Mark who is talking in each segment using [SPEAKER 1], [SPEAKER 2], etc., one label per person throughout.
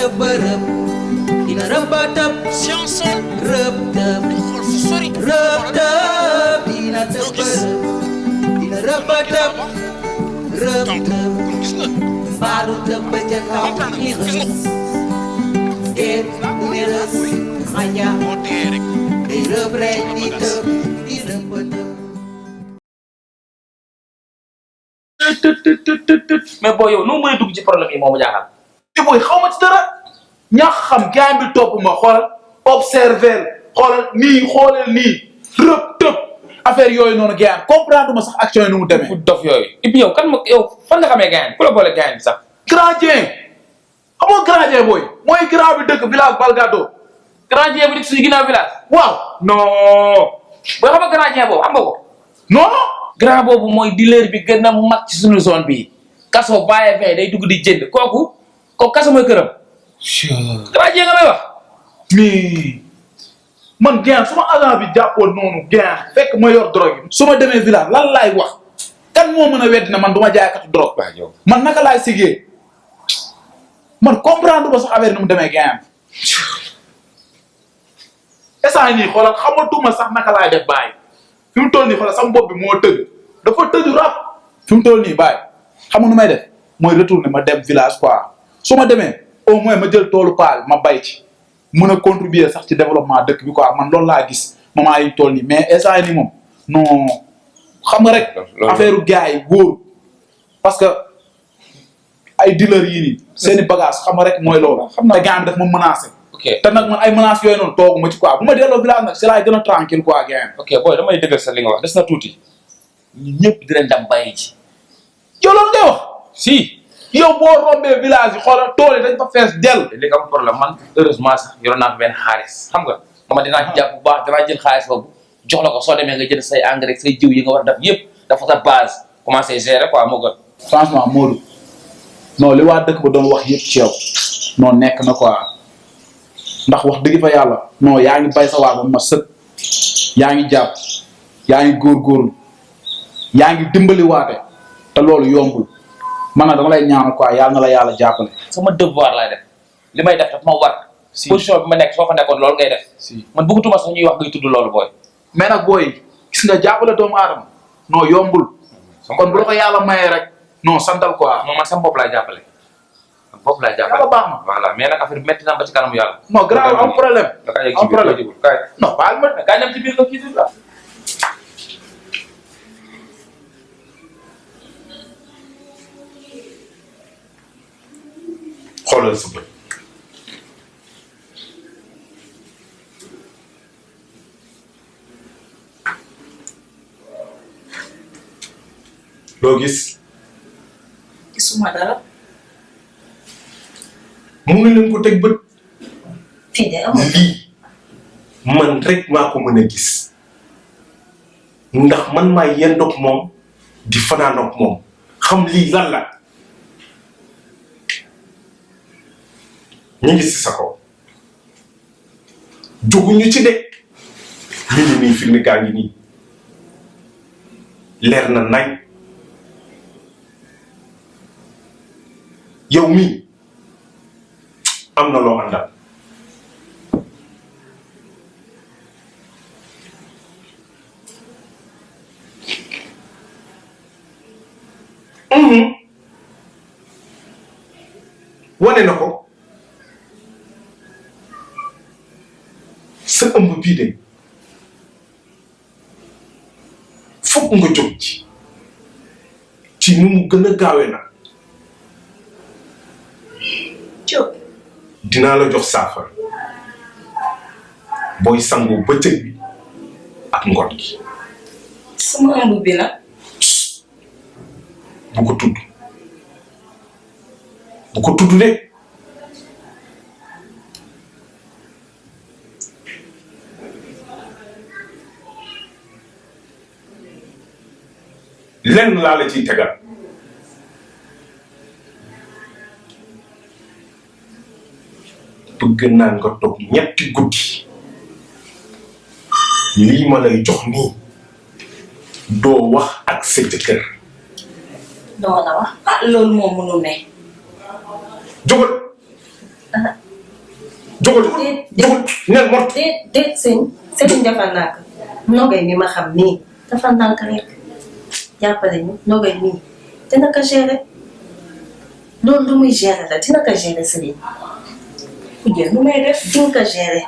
[SPEAKER 1] tëb rëb dina rëbba tëb
[SPEAKER 2] science
[SPEAKER 1] rëb tëb
[SPEAKER 2] xool fu sori
[SPEAKER 1] rëb tëb dina tëb rëb dina rëbba tëb rëb tëb
[SPEAKER 2] gis nga
[SPEAKER 1] mbaalu tëb ba ca kaw ni rës déet ni rës xaña
[SPEAKER 2] moo dee rek
[SPEAKER 1] di rëb rek di tëb di rëbba tëb
[SPEAKER 3] mais boo yow noo mën a dugg ci problème yi moomu jaaxal.
[SPEAKER 4] te booy xaw ma ci dara ñax xam gars bi topp ma xoolal observer xoolal nii rëb tëb affaire yooyu noonu gars comprendre ma sax action yi nu mu demee.
[SPEAKER 3] fu dof yooyu et puis yow kan ma yow fan nga xamee gaañ ku la boole gaañ bi sax.
[SPEAKER 4] Grand Dieng xamoo Grand Dieng booy mooy grand bi dëkk village Balgado.
[SPEAKER 3] Grand Dieng bu dëkk suñu ginnaaw village.
[SPEAKER 4] waaw
[SPEAKER 3] non boo xam nga Grand Dieng boobu xam nga ko.
[SPEAKER 4] non.
[SPEAKER 3] grand boobu mooy dealer bi gën a mag ci suñu zone bi kaso bàyyee fee day dugg di jënd kooku kaso mooy këram. Grand Dieng nga may wax.
[SPEAKER 4] mais man gàncax su ma agent bi jàppoon noonu gàncax fekk ma yor drogue yi. su ma demee village lan laay wax kan moo mën a weddi na man du ma jaaykatu drogue.
[SPEAKER 3] waaw yow
[SPEAKER 4] man naka laay sigee man comprendre ba sax affaire nu mu demee gàncax. instant yii xoolal xamatuma sax naka laay def bàyyi fi mu toll nii xoolal sama bopp bi moo tëgg dafa tëju rap fi mu toll nii bàyyi xam nga nu may def mooy retourner ma dem village quoi su ma demee au moins ma jël toolu paal ma bay ci mën a contribuer sax ci développement dëkk bi quoi man loolu laa gis moment yi toll nii mais instant yii moom non xam nga rek. affaire gars yi wóor parce que ay dealer yii nii seen i bagage xam nga rek mooy loolu. xam naa gars bi daf ma menacé.
[SPEAKER 3] ok
[SPEAKER 4] te nag man ay menaces yooyu noonu toogu ma ci quoi bu ma delloo village nag si laay gën a tranquille quoi gars
[SPEAKER 3] ok booy damay dëggal sa li nga wax des na tuuti ñun ñëpp dinañ dem bàyyi ci.
[SPEAKER 4] yow loolu ngay wax.
[SPEAKER 3] si.
[SPEAKER 4] yow boo rombee village yi xoolal tool yi dañ fa fees dell.
[SPEAKER 3] léegi am problème man heureusement sax yoroon naa fi benn xaalis xam nga dama dinaa ci jàpp bu baax danaa jël xaalis boobu jox la ko soo demee nga jël say engrais say jiw yi nga war a def yëpp dafa sa base commencé gérer quoi moo gën.
[SPEAKER 4] franchement Modou non li waa dëkk ba doon wax yëpp ci yow non nekk na quoi ndax wax dëgg fa yàlla non yaa ngi bay sa waa ba ma sëkk yaa ngi jàpp yaa ngi góorgóorlu yaa ngi dimbali waate te loolu yombul man nag dama lay ñaanal quoi yàlla na la yàlla jàppale.
[SPEAKER 3] sama devoir laay def li may def daf ma war.
[SPEAKER 4] si
[SPEAKER 3] position bi ma nekk soo fa nekkoon loolu ngay def.
[SPEAKER 4] si
[SPEAKER 3] man bëggatuma sax ñuy wax ngay tudd loolu booy.
[SPEAKER 4] mais nag booy gis nga jàppale doomu aadama non yombul. kon bu la ko yàlla mayee rek non santal quoi.
[SPEAKER 3] non man sama bopp laay jàppale. sama bopp laay jàppale
[SPEAKER 4] yàlla baax na.
[SPEAKER 3] voilà mais nag affaire bi métti na ba ci kanamu yàlla.
[SPEAKER 4] non grave am problème. am problème
[SPEAKER 3] kaay.
[SPEAKER 4] non baal ma.
[SPEAKER 3] kaay dem ci biir nga kii la.
[SPEAKER 5] xoolal sa bët loo gis
[SPEAKER 6] gisuma dara.
[SPEAKER 5] mu ngi leen ko teg bët
[SPEAKER 6] fii de amul.
[SPEAKER 5] lii man rek maa ko mën a gis ndax man maa yendoog moom di fanaanoog moom xam lii lan la ñu ngi si sa kaw jóguñu ci de ñu ngi nii firnde gaa ngi nii leer na nañ yow mii am na loo àndal wane na ko sa ëmb bii de fokk nga jóg ci nu mu gën a gaawee na
[SPEAKER 6] jóg.
[SPEAKER 5] dinaa la jox saafara booy sangu bëccëg bi ak ngoon gi
[SPEAKER 6] sama ëmb bi nag.
[SPEAKER 5] bu ko tudd de lenn laa la ciy tegal bëgg naa nga toog ñetti guddi lii ma lay jox nii doo wax ak sa jëkkër
[SPEAKER 6] doo la wax. ah loolu moom mënul ne.
[SPEAKER 5] jógal jógul neel mot.
[SPEAKER 6] déet sëñ defal naa ko nogay mi ma xam nii dafa ndànk rek jàppale ñu nogay nii dina ko gérer loolu lu muy gérer la dina ko gérer sëriñ ku jël lu may def dina ko gérer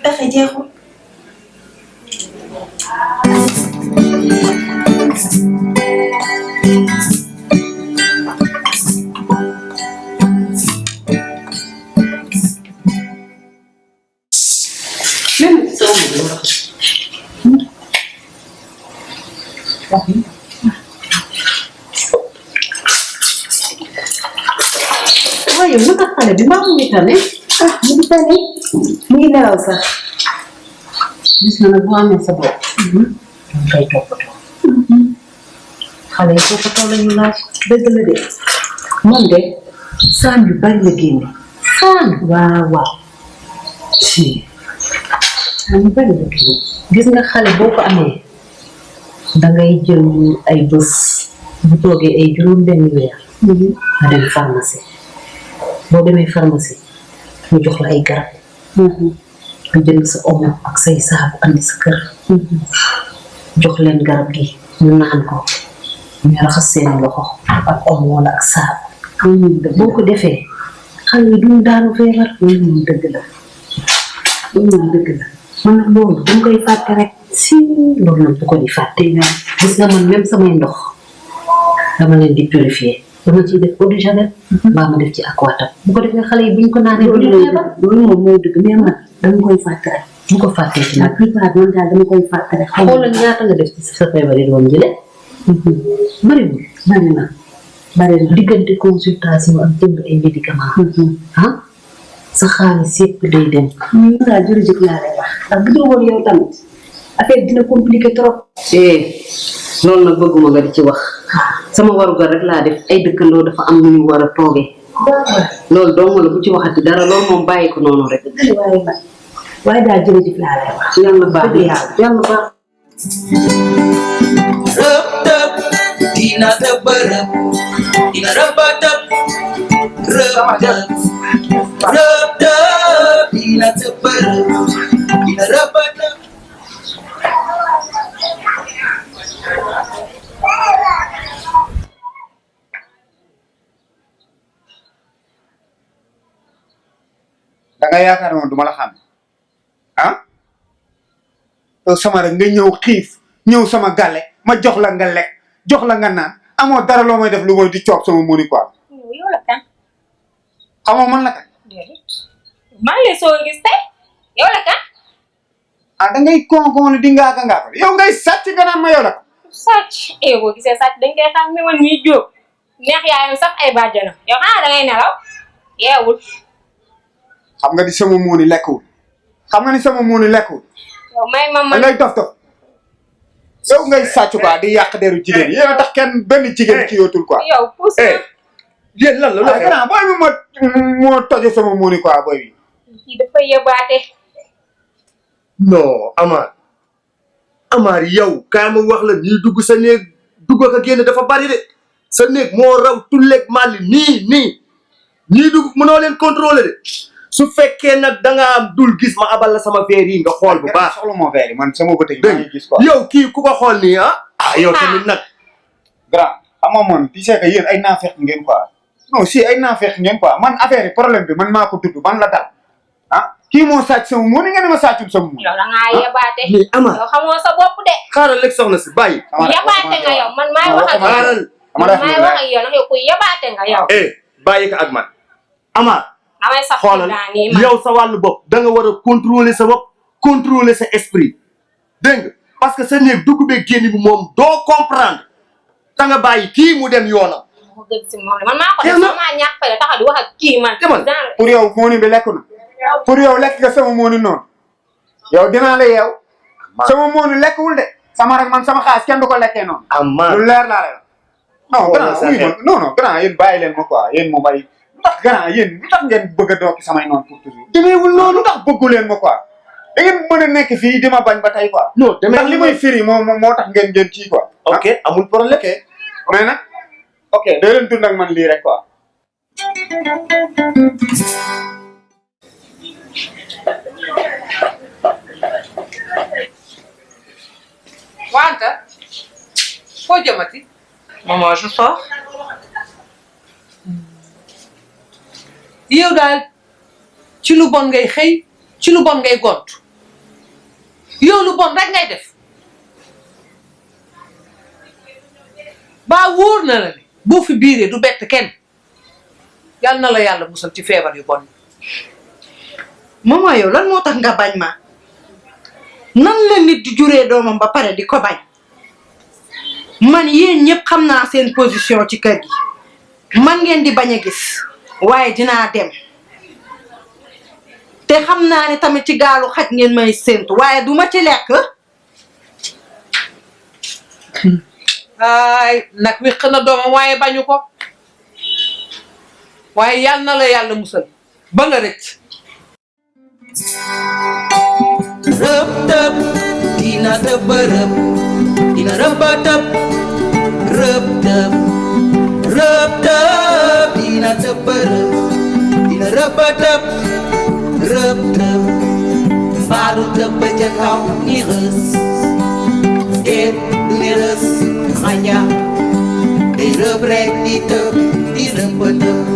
[SPEAKER 6] pexe jeexul.
[SPEAKER 2] waaye yow naka xale bi maa ngi tane mu ngi tane mu ngi nelaw sax gis na nag bu amee sa bopp danga koy toppatoo xale yi toppatoo la ñu laaj dëgg la de moom de saan yu bari la génne saan waaw ci saan yu bari la génne gis nga xale boo ko amee dangay jël ay bés bu toogee ay juróom benn weer nga dem pharmacie boo demee pharmacie ñu jox la ay garab nga jënd sa omo ak say saabu andi sa kër jox leen garab gi ñu naan ko ñu raxas seen loxo ak omo wala ak saabu boo ko defee xale yi duñ daanu feebar dëgg la dëgg la man nag loolu dama koy fàtte rek si loolu nag bu ko di fàtte gis nga man même samay ndox dama leen di purifier dama ciy def eau de javel mbaa ma def ci aquatab bu ko defee xale yi buñ ko naanee duñu feebar loolu moom mooy dëgg mais man dama koy fàtte rek bu ko fàttee ci nag plupart man daal dama koy fàtte rek xoolal ñaata nga def ci sa feebar yi doon jële bariwul bari na diggante consultation ak jënd ay médicament sa xaalis yëpp day dem daal jërëjëf laa lay wax ndax bu dul woon yow tamit affaire dina compliqué trop loolu nag bëgguma nga di ci wax sama warugar rek laa def ay dëkkandoo dafa am lu ñu war a toogee loolu dong la bu ci waxati dara loolu moom bàyyi ko noonu rek waaye daal jërëjëf laa lay wax yàlla baax yàlla baax
[SPEAKER 1] rëb tëb dina tëb rëb dina rëb tëb rëb tëb dina tëb rëb dina rëb tëb.
[SPEAKER 7] da nga yaakaar moom duma la xam sama rek nga ñëw xiif ñëw sama gàlle ma jox la nga lekk jox la nga naan amoo dara loo may def lu mooy di coob sama moni quoi.
[SPEAKER 8] yow la kan.
[SPEAKER 7] xamoo man la kan.
[SPEAKER 8] maa ngi lay soog a gis tey yow la kan.
[SPEAKER 7] da ngay kon di ngaaka yow ngay sàcc nga naan ma yow la.
[SPEAKER 8] sàcc boo gisee sàcc dañ koy xam ne man mii jóg neex yaayam sax ay bàjjanam yow xanaa da ngay nelaw yeewul.
[SPEAKER 7] xam nga di sama moni lekkul xam nga ni sama moni lekkul.
[SPEAKER 8] yow may ma
[SPEAKER 7] ngay dof yow ngay sàcc quoi di yàq deru jigéen yéen a tax kenn benn jigéen ci yootul quoi.
[SPEAKER 8] yow pousse na.
[SPEAKER 7] yéen lan la loolu grand booy bi moo toje sama moni quoi booy bi.
[SPEAKER 8] kii dafa yebaate.
[SPEAKER 5] non Amar yow kaay ma wax la ñuy dugg sa néeg dugg ak a génn dafa bari de sa néeg moo raw tulleeg màlli nii ñii dugg mënoo leen contrôler de su fekkee nag dangaa dul gis ma abal la sama verre yi nga xool bu baax.
[SPEAKER 7] soxla moo verre man sama bëtëg maa ngi gis quoi.
[SPEAKER 5] yow kii ku ko xool nii yow tamit nag.
[SPEAKER 7] grand xam nga man tu sais que yéen ay naafeq ngeen quoi non si ay naafeq ngeen quoi man affaire yi problème bi man maa ko tudd man la dal kii moo sàcc sama mu ni ngeen ma sàccul sama mu.
[SPEAKER 8] yow da ngaa yebaate.
[SPEAKER 5] mais Amar
[SPEAKER 8] yow xamoo sa bopp de.
[SPEAKER 5] xaaral rek soxna si bàyyi.
[SPEAKER 8] yebaate nga yow man maay wax ak yow. maay wax ak yow nag yow ku yebaate nga yow.
[SPEAKER 5] bàyyi ko ak man Amar.
[SPEAKER 8] damay sax
[SPEAKER 5] xoolal yow sa wàllu bopp da nga war a contrôler sa bopp contrôler sa esprit dégg nga parce que sa néeg dugg beeg génn bi moom doo comprendre da nga bàyyi kii mu dem yoonam.
[SPEAKER 8] man maa ko def maa ñàkk fay tax di wax ak kii man.
[SPEAKER 7] pour yow mooni bi lekk na pour yow lekk nga sama mooni noonu yow dinaa la yeew sama mooni lekkul de sama rek man sama xaalis kenn du ko lekkee noonu. lu leer laa lay wax. non grand yéen bàyyi leen ma quoi yéen moom ay. ndax grand yéen lu tax ngeen bëgg a dooki samay noonu pour toujours demeewul noonu lu tax bëggu leen ma quoi da ngeen mën a nekk fii di ma bañ ba tey quoi
[SPEAKER 5] non
[SPEAKER 7] ndax li may firi moo tax ngeen kii quoi
[SPEAKER 5] ok amul problème
[SPEAKER 7] ok mais nag ok day leen dund ak man lii rek quoi
[SPEAKER 2] wante foo jëmati.
[SPEAKER 9] Maman, je sors.
[SPEAKER 2] yow daal ci lu bon ngay xëy ci lu bon ngay gont yow lu bon rek ngay def ba wóor na la ne boo fi biiree du bett kenn yal na la yàlla musal ci feebar yu bon.
[SPEAKER 9] Maman yow lan moo tax nga bañ ma nan la nit di juree doomam ba pare di ko bañ man yéen ñëpp xam naa seen position ci kër gi man ngeen di bañ a gis waaye dinaa dem te xam naa ne tamit ci gaalu xaj ngeen may séentu waaye duma ci lekk.
[SPEAKER 2] ay nag wéq na doomam waaye bañu ko waaye yal na la yàlla musal ba nga rëcc.
[SPEAKER 1] rëb tëb dina tëb rëb dina rëb tëb rëb tëb rëb tëb dina tëb rëb dina rëb tëb rëb tëb mbaalu tëb ba ca kaw ni rës déet du ne rës xaña day rëb rek di tëb di rëb tëb